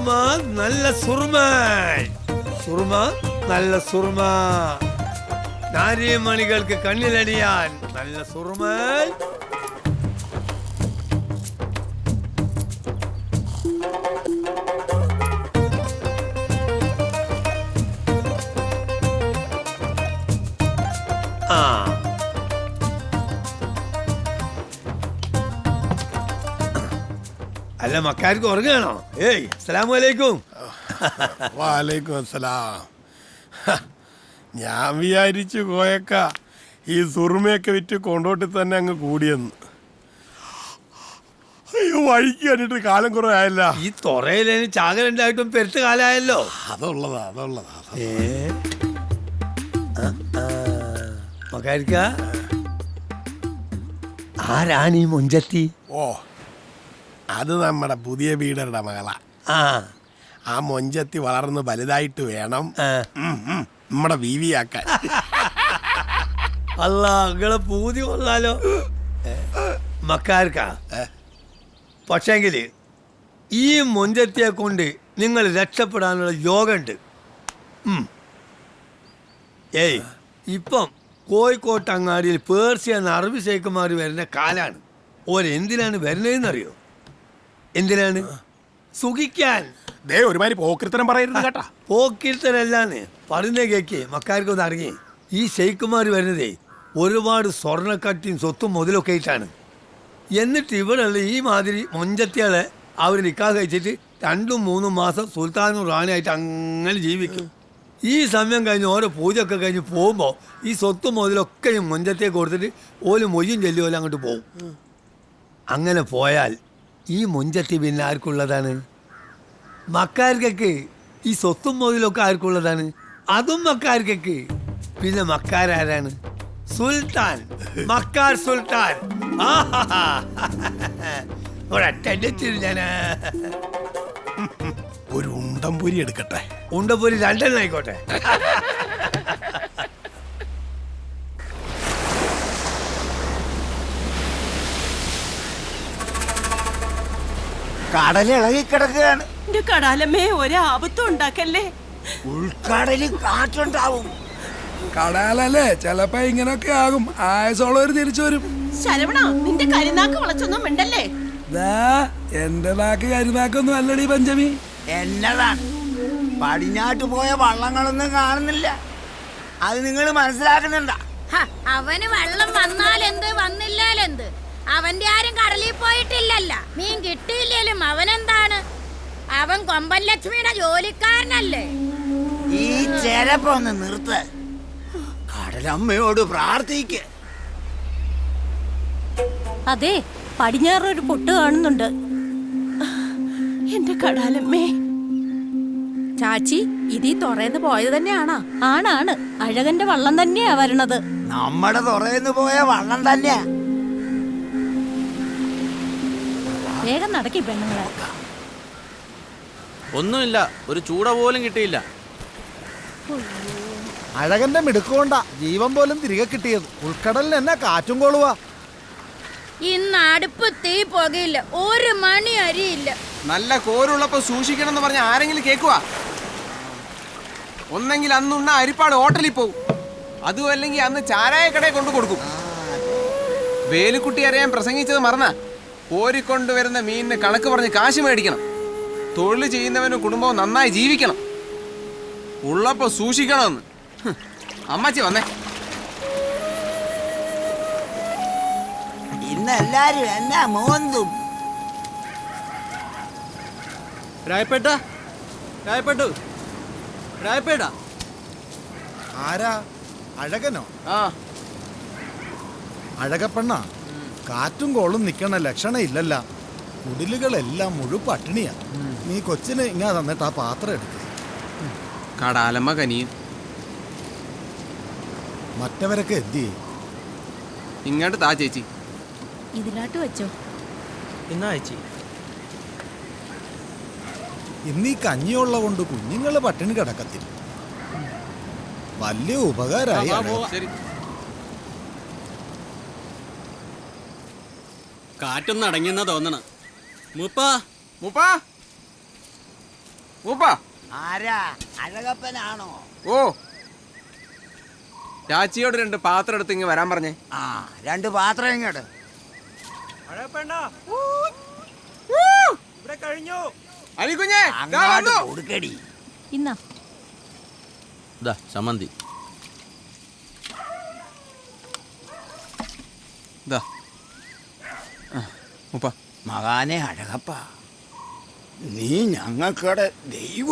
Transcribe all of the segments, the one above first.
സുറുമ നല്ല സുറുമ, സുറുമ നല്ല സുറുമ, നാരിമണികൾക്ക് കണ്ണിലടിയാൻ നല്ല സുറുമ. ആ അല്ല മക്കാർക്ക് ഉറങ്ങാണോ? ഏയ് അസ്സലാമു അലൈക്കും. വാലൈക്കും അസ്സലാം. ഞാൻ വിചാരിച്ചു കോയക്ക ഈ സുറുമയൊക്കെ വിറ്റ് കൊണ്ടോട്ട് തന്നെ അങ്ങ് കൂടിയെന്ന്. അയ്യോ വഴിക്ക് കണ്ടിട്ട് കാലം കുറേ ആയല്ല. ഈ തൊറയിലേന് ചാകലുണ്ടായിട്ടും പെരുത്ത കാലമായല്ലോ. അതുള്ളതാ. മക്കാരിക്ക ആരാണ് ഈ മുഞ്ചത്തി? ഓ അത് നമ്മുടെ പുതിയ ബീഡറുടെ മകളാ. ആ മൊഞ്ചത്തി വളർന്ന് വലുതായിട്ട് വേണം നമ്മുടെ വീവിയാക്കാൻ. അല്ല നിങ്ങളെ പൂതി കൊള്ളാലോ മക്കാർക്ക. പക്ഷേങ്കില് ഈ മൊഞ്ചത്തിയെ കൊണ്ട് നിങ്ങൾ രക്ഷപ്പെടാനുള്ള യോഗമുണ്ട്. ഏയ് ഇപ്പം കോഴിക്കോട്ട് അങ്ങാടിയിൽ പേർഷ്യ അറബി ശൈഖുമാർ വരുന്ന കാലാണ്. ഓരെന്തിനാണ് വരുന്നതെന്നറിയോ? എന്തിനാണ്? സുഖിക്കാൻ. ഒരുമാതിരി പോക്കിരിത്തരം പറയരുത് കേട്ടാ. പോക്കിരിത്തരല്ലാന്ന് പറയുന്ന കേക്ക് മക്കാർക്കൊന്ന് അറിഞ്ഞേ. ഈ ശൈഖുമാർ വരുന്നതേ ഒരുപാട് സ്വർണ്ണക്കട്ടിയും സ്വത്തും മുതലൊക്കെ ആയിട്ടാണ്. എന്നിട്ട് ഇവിടെയുള്ള ഈ മാതിരി മൊഞ്ചത്തിയാളെ അവർ നിക്കാഹ് കഴിച്ചിട്ട് 2-3 മാസം സുൽത്താനും റാണിയായിട്ട് അങ്ങനെ ജീവിക്കും. ഈ സമയം കഴിഞ്ഞ് ഓരോ പൂജയൊക്കെ കഴിഞ്ഞ് പോകുമ്പോൾ ഈ സ്വത്തും മുതലൊക്കെ ഈ മൊഞ്ചത്തിയെ കൊടുത്തിട്ട് ഓല് മൊയ്യും ചെല്ലി ഓല അങ്ങോട്ട് പോകും. അങ്ങനെ പോയാൽ ഈ മുഞ്ചത്തി പിന്നെ ആർക്കുള്ളതാണ്? മക്കാർക്കൊക്കെ. ഈ സ്വത്തും മുതലൊക്കെ ആർക്കുള്ളതാണ്? അതും മക്കാർക്കൊക്കെ. പിന്നെ മക്കാരാരാണ്? സുൽത്താൻ, മക്കാർ സുൽത്താൻ. ഒരു ഉണ്ടംപൊരി എടുക്കട്ടെ. ഉണ്ടംപൊരി 2 ആയിക്കോട്ടെ. കടലിളകി കിടക്കുകയാണ്. എന്റെ കടാലമ്മേ ഒരാപത്തും ഉണ്ടാക്കല്ലേ. ഉൾക്കടലിൽ കാറ്റുണ്ടാവും. കടാലല്ലേ ചിലപ്പോ ഇങ്ങനൊക്കെ ആകും. ആയസോളവര് തിരിച്ചു വരും. ശരവണ നിന്റെ കരിനാക്ക് വളച്ചൊന്നും മിണ്ടല്ലേ. എന്റെ നാക്ക് കരിനാക്കൊന്നും അല്ലടി പഞ്ചമി. എന്നതാണ് പടിഞ്ഞാട്ട് പോയ വള്ളങ്ങളൊന്നും കാണുന്നില്ല. അത് നിങ്ങൾ മനസ്സിലാക്കുന്നുണ്ട? അവന് വെള്ളം വന്നാലെന്ത് വന്നില്ലാലെന്ത്, അവന്റെ ആരും കടലിൽ പോയിട്ടില്ലല്ല. മീൻ കിട്ടിയില്ലേലും അവനെന്താണ്? അവൻ കൊമ്പൻ ലക്ഷ്മിയുടെ ജോലിക്കാരനല്ലേ. ഈ ചെലപ്പൊന്ന് നിർത്ത്. കടലമ്മയോട് പ്രാർത്ഥിക്ക്. അതെ പടിഞ്ഞാറൊരു പൊട്ട് കാണുന്നുണ്ട്. എന്റെ കടാലമ്മേ. ചാച്ചി ഇതീ തുറന്ന് പോയത് തന്നെയാണോ? ആണാണ്. അഴകന്റെ വള്ളം തന്നെയാ വരണത്. നമ്മുടെ തുറന്ന് പോയ വള്ളം തന്നെയാ. വേഗം നടക്കി പെണ്ണുങ്ങളെ. ഒന്നുമില്ല, ഒരു ചൂട പോലും കിട്ടിയില്ല. അഴകന്റെ മിടുക്കൊണ്ടാ ജീവൻ പോലും തിരികെ കിട്ടിയത്. ഉൾക്കടലിൽ എന്നാ കാറ്റും കോളുവാ. ഇന്ന് അടുപ്പ് തീ പുകയില്ല, 1 മണി അരിയില്ല. നല്ല കോരുള്ളപ്പോ സൂക്ഷിക്കണം എന്ന് പറഞ്ഞ ആരെങ്കിലും കേക്കുവാ? ഒന്നെങ്കിൽ അന്നുണ്ണ അരിപ്പാട് ഹോട്ടലിൽ പോവും, അതും അല്ലെങ്കിൽ അന്ന് ചാരായ കടയെ കൊണ്ടു കൊടുക്കും. വേലുക്കുട്ടി അറിയാൻ പ്രസംഗിച്ചത് മറന്ന കോരിക്കൊണ്ടുവരുന്ന മീനിന് കണക്ക് പറഞ്ഞ് കാശ് മേടിക്കണം. തൊഴിൽ ചെയ്യുന്നവനും കുടുംബവും നന്നായി ജീവിക്കണം. ഉള്ളപ്പോ സൂക്ഷിക്കണമെന്ന്. അമ്മച്ചി വന്നേ. ഇന്നെല്ലാരും എന്നാ മോന്തും. ആരാ? അഴകനോ? അഴകപ്പെണ്ണ. കാറ്റും കോളും നിക്കണ ലക്ഷണം ഇല്ലല്ല. കുടിലുകളെല്ലാം മുഴു പട്ടിണിയാ. നീ കൊച്ചിന് ഇങ്ങാ തന്നിട്ട് ആ പാത്രം എടുക്ക. കടാലമ്മ കനിയും. മറ്റവരൊക്കെ എന്തി? ഇങ്ങോട്ട് താ ചേച്ചി. ഇതിലാട്ട് വെച്ചോ. എന്നാ ചേച്ചി ഇന്നീ കഞ്ഞിയുള്ള കൊണ്ട് കുഞ്ഞുങ്ങള് പട്ടിണി കിടക്കത്തില്ല. വലിയ ഉപകാരമായി. ശരി. കാറ്റൊന്നും അടങ്ങിയെന്നാ തോന്നണ. മൂപ്പാ മൂപ്പാ മൂപ്പാ. ആരാ? അഴകപ്പനാണോ? ഓ, ചാച്ചിയോട് 2 പാത്രം എടുത്ത് ഇങ്ങ് വരാൻ പറഞ്ഞേ. ആ, 2 പാത്രം ഇങ്ങോട്ട്. അലിക്കുഞ്ഞേ, ദാ അങ്ങോട്ട് വന്നു. കൊടുക്കടി. ഇന്നാ ചമ്മന്തി. ദാ. ആ, മൂപ്പാ. മകാനെ അഴകപ്പ, നീ ഞങ്ങൾക്കടെ ദൈവ.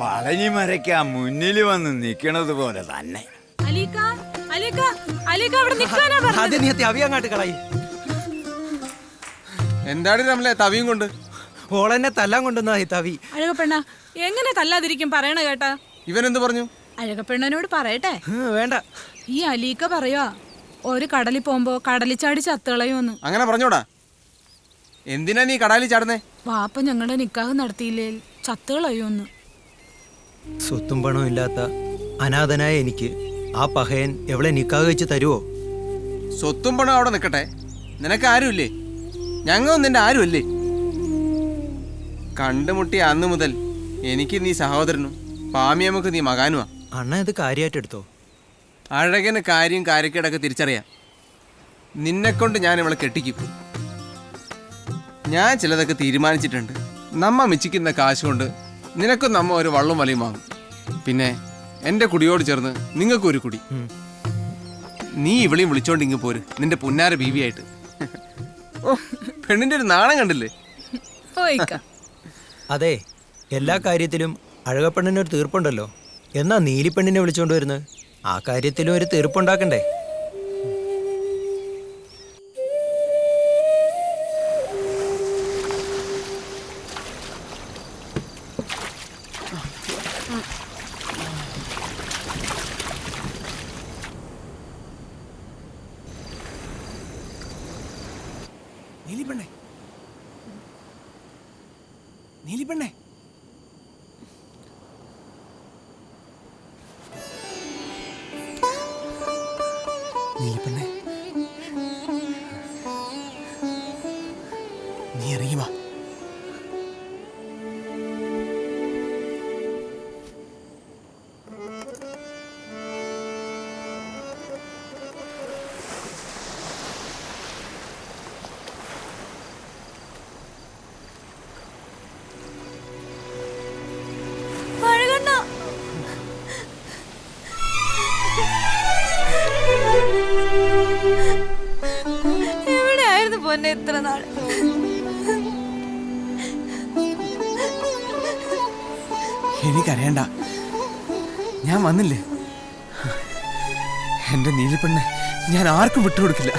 പളനി മരയ്ക്കാ മുന്നിൽ വന്ന് നിക്കണത് പോലെ തന്നെ. എന്താണ് രമലേ തവിയും കൊണ്ട്? ഓളെന്നെ തല്ലാൻ കൊണ്ടുവന്നാ ഈ തവി. അഴകപ്പെണ്ണ എങ്ങനെ തല്ലാതിരിക്കും പറയണ കേട്ടാ? ഇവൻ എന്ത് പറഞ്ഞു? അഴകപ്പെണ്ണനോട് പറയട്ടെ. വേണ്ട. ഈ അലീക്ക പറയുവാ ഒരു കടലിൽ പോകുമ്പോ കടലിച്ചാടി ചത്തുകളയുമെന്ന്. അങ്ങനെ പറഞ്ഞോടാ. എന്തിനാ നീ കടാലി ചാടുന്നേ? വാപ്പ ഞങ്ങളുടെ നിക്കാഹ് നടത്തിയില്ലേ ചത്തുകളയുമെന്ന്. സ്വത്തും പണവും ഇല്ലാത്ത അനാഥനായ എനിക്ക് ആ പഹയൻ എവളെ നിക്കാഹ് വെച്ച് തരുവോ? സ്വത്തും പണം അവിടെ നിൽക്കട്ടെ, നിനക്ക് ആരുമില്ലേ? ഞങ്ങളും നിന്റെ ആരുമല്ലേ? കണ്ടുമുട്ടിയ അന്ന് മുതൽ എനിക്ക് നീ സഹോദരനും പാമിയമ്മക്ക് നീ മകാനുമാ. അണ്ണ ഇത് കാര്യമായിട്ടെടുത്തോ? അഴകന് കാര്യം കാര്യക്കേടൊക്കെ തിരിച്ചറിയാം. നിന്നെക്കൊണ്ട് ഞാൻ ഇവളെ കെട്ടിക്കും. ഞാൻ ചിലതൊക്കെ തീരുമാനിച്ചിട്ടുണ്ട്. നമ്മ മിച്ചിക്കുന്ന കാശ് കൊണ്ട് നിനക്കും നമ്മ ഒരു വള്ളം വലയും വാങ്ങും. പിന്നെ എൻ്റെ കുടിയോട് ചേർന്ന് നിങ്ങൾക്കൊരു കുടി. നീ ഇവളെയും വിളിച്ചോണ്ട് ഇങ്ങ് പോര്, നിന്റെ പുന്നാര ബീവിയായിട്ട്. ഓ, പെണ്ണിന്റെ ഒരു നാണം കണ്ടില്ലേ? അതെ, എല്ലാ കാര്യത്തിലും അഴകപ്പെണ്ണിനൊരു തീർപ്പുണ്ടല്ലോ. എന്നാ നീലിപ്പെണ്ണിനെ വിളിച്ചോണ്ട് വരുന്നത്? ആ കാര്യത്തിലും ഒരു തീർപ്പുണ്ടാക്കണ്ടേ? നീലിപ്പെണ്ണേ, നീലിപ്പെണ്ണേ, നീലിപ്പെണ്ണേ, നീ ഇറങ്ങി വാ. എവിടെയായിരുന്നു പൊന്നെ ഇത്ര നാൾ? എനിക്കറിയണ്ട, ഞാൻ വന്നില്ലേ. എന്റെ നീലിപ്പെണ്ണെ ഞാൻ ആർക്കും വിട്ടുകൊടുക്കില്ല.